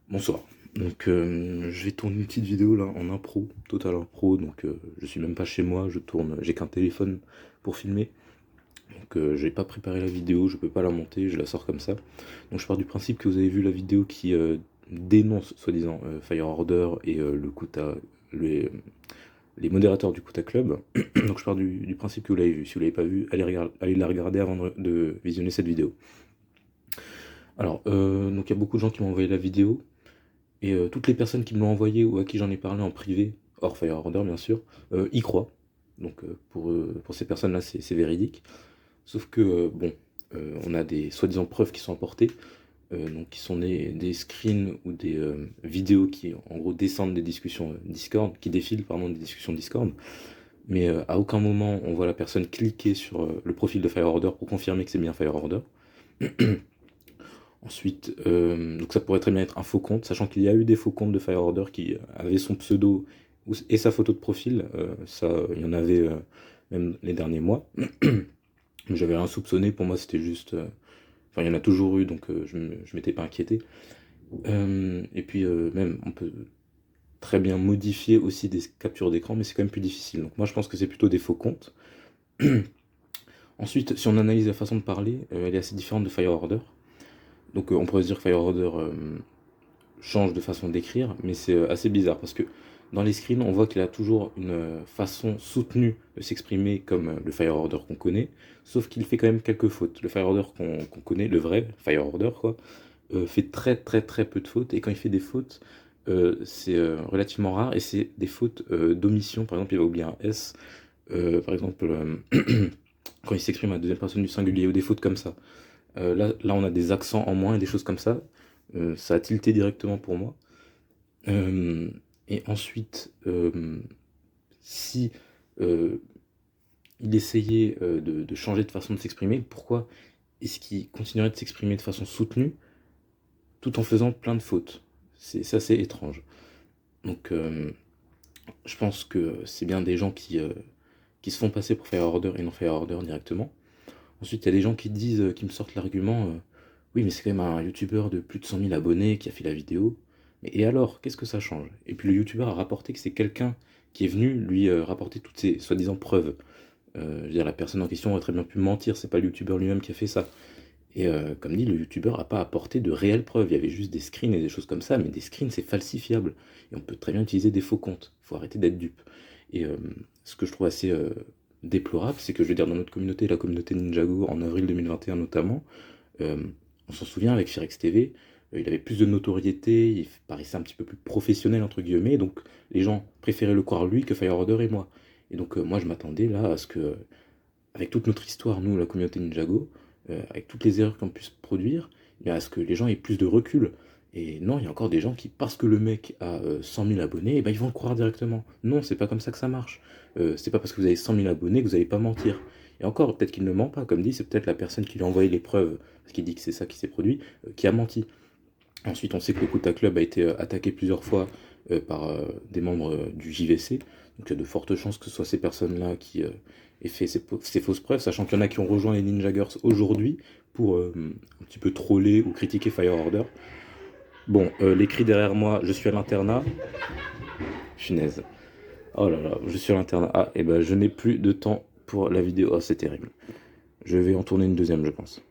Bonsoir. Donc je vais tourner une petite vidéo là en impro, total impro, donc je suis même pas chez moi, j'ai qu'un téléphone pour filmer, donc j'ai pas préparé la vidéo, je peux pas la monter, je la sors comme ça. Donc je pars du principe que vous avez vu la vidéo qui dénonce soi-disant Fire Order et les, les modérateurs du Kuta Club. Donc je pars du principe que vous l'avez vu. Si vous l'avez pas vu, allez la regarder avant de visionner cette vidéo. Alors, donc il y a beaucoup de gens qui m'ont envoyé la vidéo. Et toutes les personnes qui me l'ont envoyé ou à qui j'en ai parlé en privé, hors Fire Order bien sûr, y croient. Donc pour ces personnes-là, c'est véridique. Sauf que, bon, on a des soi-disant preuves qui sont apportées, donc qui sont des screens ou des vidéos qui en gros descendent des discussions Discord, qui défilent pardon des discussions Discord. Mais à aucun moment on voit la personne cliquer sur le profil de Fire Order pour confirmer que c'est bien Fire Order. Ensuite, donc ça pourrait très bien être un faux compte, sachant qu'il y a eu des faux comptes de Fire Order qui avaient son pseudo et sa photo de profil. Ça, il y en avait même les derniers mois. Mais j'avais rien soupçonné, pour moi c'était juste. Enfin, il y en a toujours eu, donc je m'étais pas inquiété. Et puis même, on peut très bien modifier aussi des captures d'écran, mais c'est quand même plus difficile. Donc moi je pense que c'est plutôt des faux comptes. Ensuite, si on analyse la façon de parler, elle est assez différente de Fire Order. Donc on pourrait se dire que Fire Order change de façon d'écrire, mais c'est assez bizarre parce que dans les screens, on voit qu'il a toujours une façon soutenue de s'exprimer comme le Fire Order qu'on connaît, sauf qu'il fait quand même quelques fautes. Le Fire Order qu'on connaît, le vrai Fire Order, quoi, fait très très très peu de fautes, et quand il fait des fautes, c'est relativement rare, et c'est des fautes d'omission. Par exemple, il va oublier un S, par exemple, quand il s'exprime à la deuxième personne du singulier, ou des fautes comme ça. Là, on a des accents en moins et des choses comme ça. Ça a tilté directement pour moi. Euh, et ensuite, si euh, il essayait de changer de façon de s'exprimer, pourquoi est-ce qu'il continuerait de s'exprimer de façon soutenue tout en faisant plein de fautes? C'est assez étrange. Donc, je pense que c'est bien des gens qui se font passer pour Fire Order et non Fire Order directement. Ensuite, il y a des gens qui disent, qui me sortent l'argument, oui, mais c'est quand même un youtubeur de plus de 100 000 abonnés qui a fait la vidéo. Mais et alors, qu'est-ce que ça change? Et puis le youtubeur a rapporté que c'est quelqu'un qui est venu lui rapporter toutes ces soi-disant preuves. Je veux dire, la personne en question aurait très bien pu mentir, c'est pas le youtubeur lui-même qui a fait ça. Et comme dit, le youtubeur n'a pas apporté de réelles preuves. Il y avait juste des screens et des choses comme ça, mais des screens c'est falsifiable. Et on peut très bien utiliser des faux comptes. Il faut arrêter d'être dupe. Et ce que je trouve assez déplorable, c'est que je veux dire, dans notre communauté, la communauté Ninjago, en avril 2021 notamment, euh, on s'en souvient avec Firex TV, il avait plus de notoriété, il paraissait un petit peu plus professionnel, entre guillemets, donc les gens préféraient le croire lui que Fire Order et moi. Et donc moi je m'attendais là à ce que, avec toute notre histoire, nous, la communauté Ninjago, avec toutes les erreurs qu'on puisse produire, eh à ce que les gens aient plus de recul. Et non, il y a encore des gens qui, parce que le mec a 100 000 abonnés, eh ben, ils vont le croire directement. Non, c'est pas comme ça que ça marche. C'est pas parce que vous avez 100 000 abonnés que vous n'allez pas mentir. Et encore, peut-être qu'il ne ment pas, comme dit, c'est peut-être la personne qui lui a envoyé les preuves, parce qu'il dit que c'est ça qui s'est produit, qui a menti. Ensuite, on sait que le Kuta Club a été attaqué plusieurs fois par des membres du JVC. Donc il y a de fortes chances que ce soit ces personnes-là qui aient fait ces fausses preuves, sachant qu'il y en a qui ont rejoint les Ninja Girls aujourd'hui pour un petit peu troller ou critiquer Fire Order. Bon, les cris derrière moi, je suis à l'internat. Finesse. Oh là là, je suis à l'internat. Ah, et ben je n'ai plus de temps pour la vidéo. Oh, c'est terrible. Je vais en tourner une deuxième, je pense.